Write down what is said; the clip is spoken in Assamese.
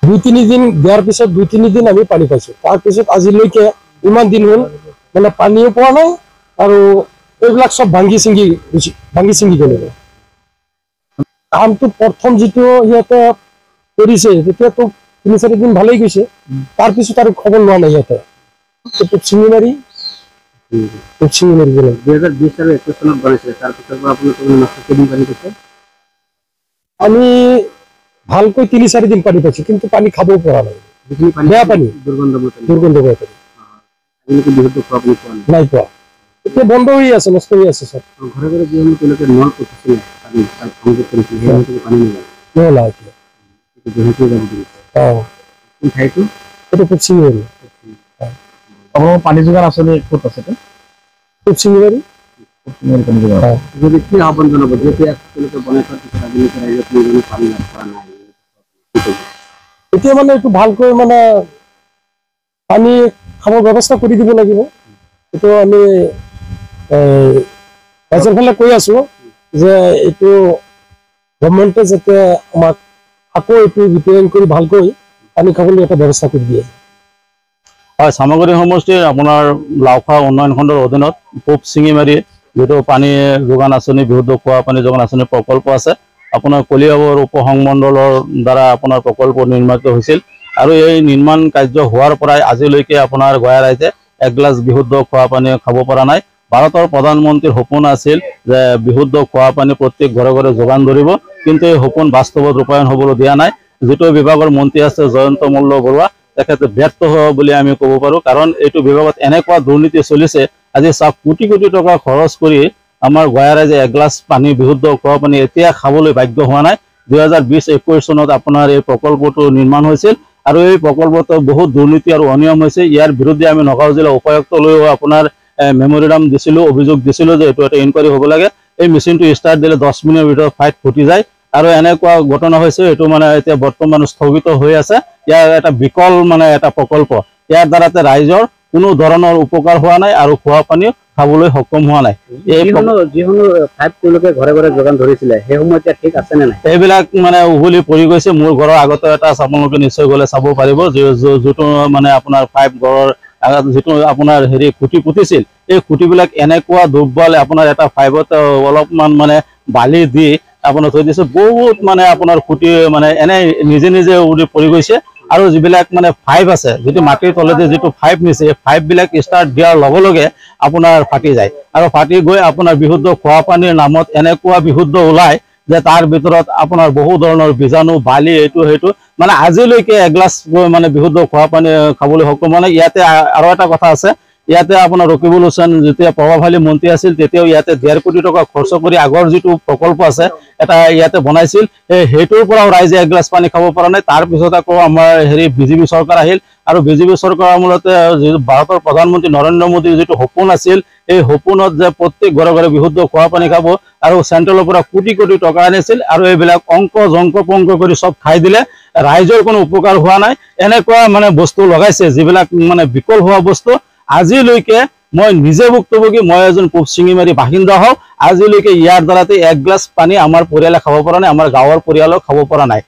2-3 দিন দিয়াৰ পিছত 2-3 দিন আমি পানী পাইছো। তাৰ পিছত আজিলৈকে ইমান দিন হ'ল মানে পানীও পোৱা নাই আৰু এইবিলাক সব ভাঙি চিঙি গ'ল। কামটো প্ৰথম যিটো সিহঁতে কৰিছে তেতিয়াতো 3-4 দিন ভালেই গৈছে, তাৰ পিছত আৰু খবৰ লোৱা নাই সিহঁতে। চিঙি মাৰি 2020 আৰু 21 চনত বনাইছিলে, তাৰ পিছৰ পৰা আপোনালোকে আমি ভালকৈ 3-4 দিন পানী পাইছো, কিন্তু পানী খাব পৰা নাই। বেয়া পানী, দুৰ্গন্ধ বেয়া পানী নাই পোৱা। এতিয়া বন্ধ হৈ আছে, নষ্ট হৈ আছে সব। ঘৰে ঘৰে যিসমূহ তেওঁলোকে নল পুতিছিলে পানী যোগান আঁচনি ক'ত আছে? যদি কি আহ্বান জনাব যেতিয়া তেওঁলোকে বনাই থোৱাৰ পিছত আজিলৈকে ৰাইজক পানী লাভ কৰা নাই, এতিয়া মানে এইটো ভালকৈ মানে পানী খাবৰ ব্যৱস্থা কৰি দিব লাগিব। এইটো আমি ৰাইজৰ ফালে কৈ আছো যে এইটো গভৰ্ণমেণ্টে যাতে আমাক আকৌ এইটো ৰিপেয়াৰিং কৰি ভালকৈ পানী খাবলৈ এটা ব্যৱস্থা কৰি দিয়ে। হয়, চামগুৰি সমষ্টিৰ আপোনাৰ লাওখোৱা উন্নয়ন খণ্ডৰ অধীনত পূব চিঙিমাৰী যিটো পানী যোগান আঁচনি, বিশুদ্ধ খোৱা পানী যোগান আঁচনি প্ৰকল্প আছে, আপোনাৰ কলিয়াবৰ উপসংমণ্ডলৰ দ্বাৰা আপোনাৰ প্ৰকল্প নিৰ্মিত হৈছিল। আৰু এই নিৰ্মাণ কাৰ্য হোৱাৰ পৰাই আজিলৈকে আপোনাৰ গয়া ৰাইজে এগিলাচ বিশুদ্ধ খোৱা পানী খাব পৰা নাই। ভাৰতৰ প্ৰধানমন্ত্ৰীৰ সপোন আছিল যে বিশুদ্ধ খোৱা পানী প্ৰত্যেক ঘৰে ঘৰে যোগান ধৰিব, কিন্তু এই সপোন বাস্তৱত ৰূপায়ণ হ'বলৈ দিয়া নাই। যিটো বিভাগৰ মন্ত্ৰী আছে জয়ন্ত মল্ল বৰুৱা, তেখেতে ব্যৰ্থ হোৱা বুলি আমি ক'ব পাৰোঁ। কাৰণ এইটো বিভাগত এনেকুৱা দুৰ্নীতি চলিছে, আজি চাওক কোটি কোটি টকা খৰচ কৰি আমাৰ গয়া ৰাইজে এগিলাচ পানী, বিশুদ্ধ খোৱা পানী এতিয়া খাবলৈ বাধ্য হোৱা নাই। 2020-21 চনত আপোনাৰ এই প্ৰকল্পটো নিৰ্মাণ হৈছিল আৰু এই প্ৰকল্পটো বহুত দুৰ্নীতি আৰু অনিয়ম হৈছে। ইয়াৰ বিৰুদ্ধে আমি নগাঁও জিলা উপায়ুক্তলৈও আপোনাৰ মেমৰিণ্ডাম দিছিলোঁ, অভিযোগ দিছিলোঁ যে এইটো এটা ইনকুৱাৰী হ'ব লাগে। এই মেচিনটো ষ্টাৰ্ট দিলে 10 মিনিটৰ ভিতৰত ফাইট ফুটি যায় আৰু এনেকুৱা ঘটনা হৈছে। এইটো মানে এতিয়া বৰ্তমান স্থগিত হৈ আছে। ইয়াৰ এটা বিকল মানে এটা প্ৰকল্প, ইয়াৰ দ্বাৰাতে ৰাইজৰ কোনো ধৰণৰ উপকাৰ হোৱা নাই আৰু খোৱা পানী খাবলৈ সক্ষম হোৱা নাই। যিসমূহ পাইপ তেওঁলোকে ঘৰে ঘৰে যোগান ধৰিছিলে সেইসমূহ এতিয়া ঠিক আছে নে নাই? এইবিলাক মানে উঘলি পৰি গৈছে। মোৰ ঘৰৰ আগতে এটা আপোনালোকে নিশ্চয় গ'লে চাব পাৰিব, যিটো মানে আপোনাৰ পাইপ ঘৰৰ আগত যিটো আপোনাৰ খুঁটি পুতিছিল, এই খুঁটিবিলাক এনেকুৱা দুৰ্বল, আপোনাৰ এটা পাইপত অলপমান মানে বালি দি আপোনাৰ থৈ দিছে। বহুত মানে আপোনাৰ খুঁটি মানে এনে নিজে নিজে উৰি পৰি গৈছে। আৰু যিবিলাক মানে পাইপ আছে, যিটো মাটিৰ তলেদি যিটো পাইপ নিছে, এই পাইপবিলাক ষ্টাৰ্ট দিয়াৰ লগে লগে আপোনাৰ ফাটি যায় আৰু ফাটি গৈ আপোনাৰ বিশুদ্ধ খোৱা পানীৰ নামত এনেকুৱা বিশুদ্ধ ওলায় যে তাৰ ভিতৰত আপোনাৰ বহু ধৰণৰ বীজাণু, বালি, এইটো সেইটো, মানে আজিলৈকে এগিলাচ মানে বিশুদ্ধ খোৱা পানী খাবলৈ সক্ষম হোৱা নাই। ইয়াতে আৰু এটা কথা আছে, ইয়াতে আপোনাৰ ৰকিবুল হুছেইন যেতিয়া প্ৰভাৱশালী মন্ত্ৰী আছিল, তেতিয়াও ইয়াতে 1.5 কোটি টকা খৰচ কৰি আগৰ যিটো প্ৰকল্প আছে এটা ইয়াতে বনাইছিল, সেইটোৰ পৰাও ৰাইজে এগিলাচ পানী খাব পৰা নাই। তাৰপিছত আকৌ আমাৰ বিজেপি চৰকাৰ আহিল আৰু বিজেপি চৰকাৰৰ আমলতে যিটো ভাৰতৰ প্ৰধানমন্ত্ৰী নৰেন্দ্ৰ মোদীৰ যিটো সপোন আছিল, এই সপোনত যে প্ৰত্যেক ঘৰে ঘৰে বিশুদ্ধ খোৱা পানী খাব আৰু চেণ্ট্ৰেলৰ পৰা কোটি কোটি টকা আনিছিল আৰু এইবিলাক অংক জংক পংক কৰি সব খাই দিলে। ৰাইজৰ কোনো উপকাৰ হোৱা নাই। এনেকুৱা মানে বস্তু লগাইছে যিবিলাক মানে বিকল হোৱা বস্তু। আজিলৈকে মই নিজে ভুক্তভোগী, মই এজন পূব চিঙিমাৰী বাসিন্দা হওঁ, আজিলৈকে ইয়াৰ দ্বাৰাতে এক গ্লাছ পানী আমাৰ পৰিয়ালে খাব পৰা নাই, আমাৰ গাঁৱৰ পৰিয়ালেও খাব পৰা নাই।